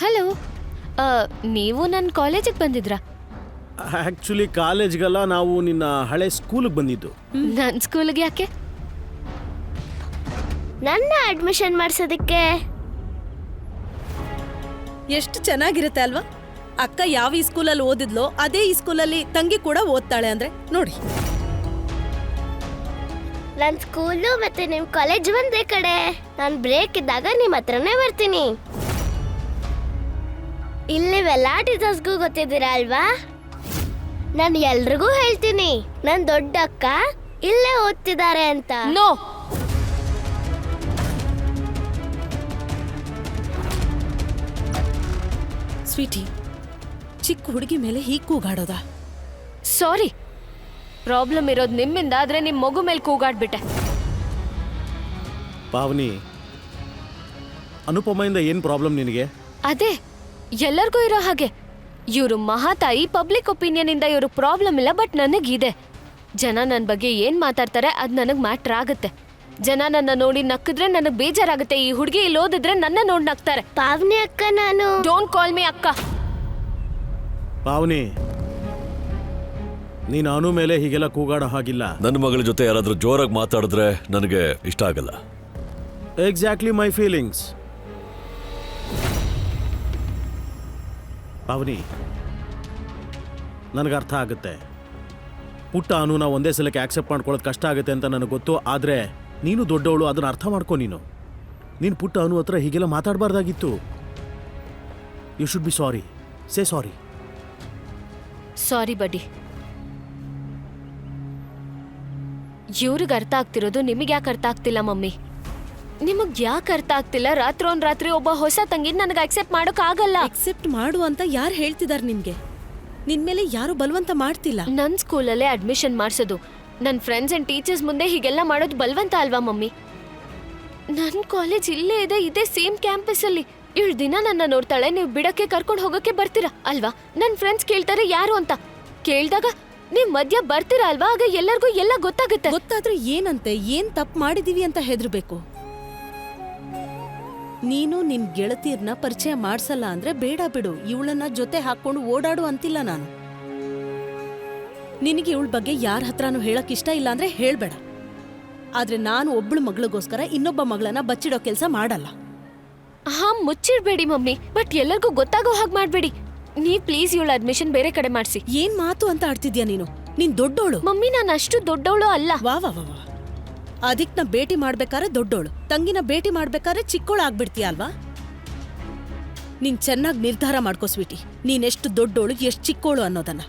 Hello, ನೀವು ನನ್ನ ಕಾಲೇಜಿಗೆ ಬಂದಿದ್ರಾ? ಆ್ಯಕ್ಚುಲಿ ಕಾಲೇಜ್ಗೆಲ್ಲ ನಾವು ನಿನ್ನ ಹಳೆ ಸ್ಕೂಲಿಗೆ ಬಂದಿದ್ದು. ನನ್ನ ಸ್ಕೂಲಿಗೆ ಯಾಕೆ? ನನ್ನ ಅಡ್ಮಿಷನ್ ಮಾಡಿಸೋದಕ್ಕೆ. ಎಷ್ಟು ಚೆನ್ನಾಗಿರುತ್ತೆ ಅಲ್ವಾ? ಅಕ್ಕ ಯಾವ ಈ ಸ್ಕೂಲಲ್ಲಿ ಓದಿದ್ಲೋ ಅದೇ ಈ ಸ್ಕೂಲಲ್ಲಿ ತಂಗಿ ಕೂಡ ಓದ್ತಾಳೆ ಅಂದ್ರೆ ನೋಡಿ. ನನ್ನ ಸ್ಕೂಲು ಮತ್ತೆ ನಿಮ್ಮ ಕಾಲೇಜ್ ಒಂದೇ ಕಡೆ. ನಾನು ಬ್ರೇಕ್ ಇದ್ದಾಗ ನಿಮ್ಮ ಹತ್ರನೇ ಬರ್ತೀನಿ. ಇಲ್ಲಿವೆಲ್ಲ ಟೀಚರ್ಸ್ಗೂ ಗೊತ್ತಿದ್ದೀರಾ ಅಲ್ವಾ? ನಾನು ಎಲ್ರಿಗೂ ಹೇಳ್ತೀನಿ ನನ್ನ ದೊಡ್ಡ ಅಕ್ಕ ಇಲ್ಲೇ ಓದ್ತಿದ್ದಾರೆ ಅಂತ. ನೋ, ಸ್ವೀಟಿ, ಚಿಕ್ಕ ಹುಡುಗಿ ಮೇಲೆ ಹೀಗೆ ಕೂಗಾಡೋದಾ? ಸಾರಿ. ಪ್ರಾಬ್ಲಮ್ ಇರೋದು ನಿಮ್ಮಿಂದ, ಆದ್ರೆ ನಿಮ್ಮ ಮಗು ಮೇಲೆ ಕೂಗಾಡ್ಬಿಟ್ಟೆ. ಪಾವನಿ, ಅನುಪಮೆಯಿಂದ ಏನು ಪ್ರಾಬ್ಲಮ್ ನಿನಗೆ? ಅದೇ ಎಲ್ಲರಿಗೂ ಇರೋ ಹಾಗೆ. ಇವರು ಮಹಾತಾಯಿ, ಪಬ್ಲಿಕ್ ಒಪಿನಿಯನ್ ಇಂದ ಇವರು ಪ್ರಾಬ್ಲಮ್ ಇಲ್ಲ, ಬಟ್ ನನಗಿದೆ. ಜನ ನನ್ನ ಬಗ್ಗೆ ಏನ್ ಮಾತಾಡ್ತಾರೆ ಅದು ನನಗೆ ಮ್ಯಾಟ್ರ್ ಆಗುತ್ತೆ. ಜನ ನನ್ನ ನೋಡಿ ನಕ್ಕಿದ್ರೆ ನನಗೆ ಬೇಜಾರಾಗುತ್ತೆ. ಈ ಹುಡುಗಿ ಇಲ್ಲಿ ಓದಿದ್ರೆ ನನ್ನ ನೋಡಿ ನಗ್ತಾರೆ. ಪಾವನಿ ಅಕ್ಕ, ನಾನು ಡೋಂಟ್ ಕಾಲ್ ಮೀ ಅಕ್ಕ. ಪಾವನಿ, ನೀನು ಅನು ಮೇಲೆ ಹೀಗೆಲ್ಲ ಕೂಗಾಡೋ ಹಾಗಿಲ್ಲ. ನನ್ನ ಮಗಳ ಜೊತೆ ಯಾರಾದ್ರೂ ಜೋರಾಗಿ ಮಾತಾಡಿದ್ರೆ ನನಗೆ ಇಷ್ಟ ಆಗಲ್ಲ. ಎಕ್ಸಾಕ್ಟ್ಲಿ ಮೈ ಫೀಲಿಂಗ್ಸ್. ಪಾವನಿ, ನನಗೆ ಅರ್ಥ ಆಗುತ್ತೆ. ಪುಟ್ಟ ಅನುನ ಒಂದೇ ಸಲಕ್ಕೆ ಆಕ್ಸೆಪ್ಟ್ ಮಾಡ್ಕೊಳ್ಳೋದು ಕಷ್ಟ ಆಗುತ್ತೆ ಅಂತ ನನಗೆ ಗೊತ್ತು. ಆದರೆ ನೀನು ದೊಡ್ಡವಳು, ಅದನ್ನು ಅರ್ಥ ಮಾಡ್ಕೊ. ನೀನು ಪುಟ್ಟ ಅನು ಹತ್ರ ಹೀಗೆಲ್ಲ ಮಾತಾಡಬಾರ್ದಾಗಿತ್ತು. You should be sorry. Say sorry. Sorry buddy. ಇವ್ರಿಗೆ ಅರ್ಥ ಆಗ್ತಿರೋದು ನಿಮಗೆ ಯಾಕೆ ಅರ್ಥ ಆಗ್ತಿಲ್ಲ ಮಮ್ಮಿ? ನಿಮಗ್ ಯಾಕೆ ಅರ್ಥ ಆಗ್ತಿಲ್ಲ? ರಾತ್ರಿ ಒಬ್ಬ ಹೊಸ ತಂಗಿನ ನನಗೆ ಅಕ್ಸೆಪ್ಟ್ ಮಾಡೋಕ್ ಆಗಲ್ಲ. ಅಕ್ಸೆಪ್ಟ್ ಮಾಡು ಅಂತ ಯಾರು ಹೇಳ್ತಿದಾರೆ ನಿನ್ಗೆ? ನಿನ್ ಮೇಲೆ ಯಾರು ಬಲವಂತ ಮಾಡ್ತಿಲ್ಲ. ನನ್ನ ಸ್ಕೂಲಲ್ಲೇ ಅಡ್ಮಿಷನ್ ಮಾಡಿಸೋದು, ನನ್ನ ಫ್ರೆಂಡ್ಸ್ ಅಂಡ್ ಟೀಚರ್ಸ್ ಮುಂದೆ ಹೀಗೆಲ್ಲ ಮಾಡೋದು ಬಲವಂತ ಅಲ್ವಾ ಮಮ್ಮಿ? ನನ್ನ ಕಾಲೇಜ್ ಇಲ್ಲೇ ಇದೆ, ಇದೇ ಸೇಮ್ ಕ್ಯಾಂಪಸ್ ಅಲ್ಲಿ. ಇವಳು ದಿನ ನನ್ನ ನೋಡ್ತಾಳೆ, ನೀವು ಬಿಡಕ್ಕೆ ಕರ್ಕೊಂಡು ಹೋಗಕ್ಕೆ ಬರ್ತೀರಾ ಅಲ್ವಾ? ನನ್ನ ಫ್ರೆಂಡ್ಸ್ ಕೇಳ್ತಾರೆ ಯಾರು ಅಂತ. ಕೇಳಿದಾಗ ನೀವ್ ಮಧ್ಯ ಬರ್ತೀರಾ ಅಲ್ವಾ? ಆಗ ಎಲ್ಲರಿಗೂ ಎಲ್ಲ ಗೊತ್ತಾಗುತ್ತೆ. ಗೊತ್ತಾದ್ರೆ ಏನಂತೆ? ಏನ್ ತಪ್ಪು ಮಾಡಿದೀವಿ ಅಂತ ಹೆದರ್ಬೇಕು? ನೀನು ನಿನ್ ಗೆಳತಿಯರ್ನ ಪರಿಚಯ ಮಾಡ್ಸಲ್ಲ ಅಂದ್ರೆ ಬೇಡ ಬಿಡು. ಇವಳನ್ನ ಜೊತೆ ಹಾಕೊಂಡು ಓಡಾಡು ಅಂತಿಲ್ಲ ನಾನು. ನಿನಗೆ ಇವಳ ಬಗ್ಗೆ ಯಾರ ಹತ್ರನೂ ಹೇಳಕ್ ಇಷ್ಟ ಇಲ್ಲ ಅಂದ್ರೆ ಹೇಳ್ಬೇಡ. ಆದ್ರೆ ನಾನು ಒಬ್ಳು ಮಗಳಿಗೋಸ್ಕರ ಇನ್ನೊಬ್ಬ ಮಗಳನ್ನ ಬಚ್ಚಿಡೋ ಕೆಲಸ ಮಾಡಲ್ಲ. ಹಾ, ಮುಚ್ಚಿಡ್ಬೇಡಿ ಮಮ್ಮಿ, ಬಟ್ ಎಲ್ಲರಿಗೂ ಗೊತ್ತಾಗೋ ಹಾಗೆ ಮಾಡ್ಬೇಡಿ. ನೀವ್ ಪ್ಲೀಸ್ ಇವಳ ಅಡ್ಮಿಷನ್ ಬೇರೆ ಕಡೆ ಮಾಡಿಸಿ. ಏನ್ ಮಾತು ಅಂತ ಆಡ್ತಿದ್ಯಾ ನೀನು? ನೀನ್ ದೊಡ್ಡೋಳು. ಮಮ್ಮಿ, ನಾನು ಅಷ್ಟು ದೊಡ್ಡವಳು ಅಲ್ಲ. ವಾ ವಾ ವಾ ವಾ. ಅದಕ್ನ ಭೇಟಿ ಮಾಡ್ಬೇಕಾದ್ರೆ ದೊಡ್ಡೋಳು, ತಂಗಿನ ಭೇಟಿ ಮಾಡ್ಬೇಕಾದ್ರೆ ಚಿಕ್ಕೋಳು ಆಗ್ಬಿಡ್ತೀಯ ಅಲ್ವಾ? ನೀನ್ ಚೆನ್ನಾಗಿ ನಿರ್ಧಾರ ಮಾಡ್ಕೋ ಸ್ವೀಟಿ. ನೀನೆಷ್ಟು ದೊಡ್ಡೋಳು, ಎಷ್ಟು ಚಿಕ್ಕೋಳು ಅನ್ನೋದನ್ನ.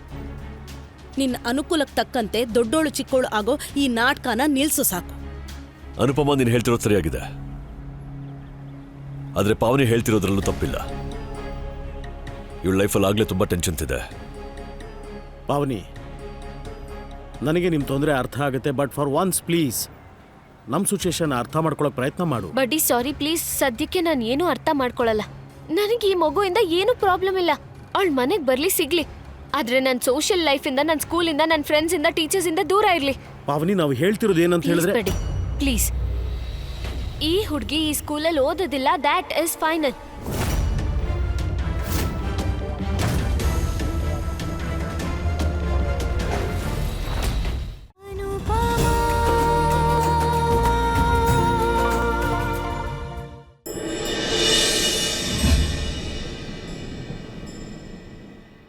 ನಿನ್ನ ಅನುಕೂಲಕ್ಕೆ ತಕ್ಕಂತೆ ದೊಡ್ಡೋಳು ಚಿಕ್ಕೋಳು ಆಗೋ ಈ ನಾಟಕನ ನಿಲ್ಸು ಸಾಕು. ಅನುಪಮ, ನೀನು ಹೇಳ್ತಿರೋದು ಸರಿಯಾಗಿದೆ, ಆದ್ರೆ ಪಾವನಿ ಹೇಳ್ತಿರೋದ್ರಲ್ಲೂ ತಪ್ಪಿಲ್ಲ. ಇವಳ ಲೈಫಲ್ಲಿ ಆಗ್ಲೇ ತುಂಬಾ ಟೆನ್ಷನ್ ಇದೆ. ಪಾವನಿ, ನನಗೆ ನಿಮ್ಮ ತೊಂದರೆ ಅರ್ಥ ಆಗುತ್ತೆ, ಬಟ್ ಫಾರ್ ಒನ್ಸ್ ಪ್ಲೀಸ್ ನಮ್ಮ ಸಿಚುಯೇಷನ್ ಅರ್ಥ ಮಾಡ್ಕೊಳ್ಳೋಕೆ ಪ್ರಯತ್ನ ಮಾಡು. ಬಡ್ಡಿ, ಸಾರಿ ಪ್ಲೀಸ್. ಸದ್ಯಕ್ಕೆ ನಾನು ಏನು ಅರ್ಥ ಮಾಡ್ಕೊಳ್ಳಲ್ಲ. ನನಗೆ ಈ ಮಗುವಿಂದ ಏನು ಪ್ರಾಬ್ಲಮ್ ಇಲ್ಲ. ಅವಳ ಮನೆಗೆ ಬರ್ಲಿ, ಸಿಗ್ಲಿ. ಆದ್ರೆ ನನ್ನ ಸೋಷಿಯಲ್ ಲೈಫಿಂದ, ನನ್ನ ಸ್ಕೂಲಿಂದ, ನನ್ನ ಫ್ರೆಂಡ್ಸ್ ಇಂದ, ಟೀಚರ್ಸ್ ಇಂದ ದೂರ ಇರ್ಲಿ. ಪಾವನಿ, ನಾವು ಹೇಳ್ತಿರೋದು ಏನಂತ ಹೇಳಿದ್ರೆ, ಬಡ್ಡಿ ಪ್ಲೀಸ್. ಈ ಹುಡುಗಿ ಈ ಸ್ಕೂಲಲ್ಲಿ ಓದೋದಿಲ್ಲ, ದ್ಯಾಟ್ ಇಸ್ ಫೈನಲ್.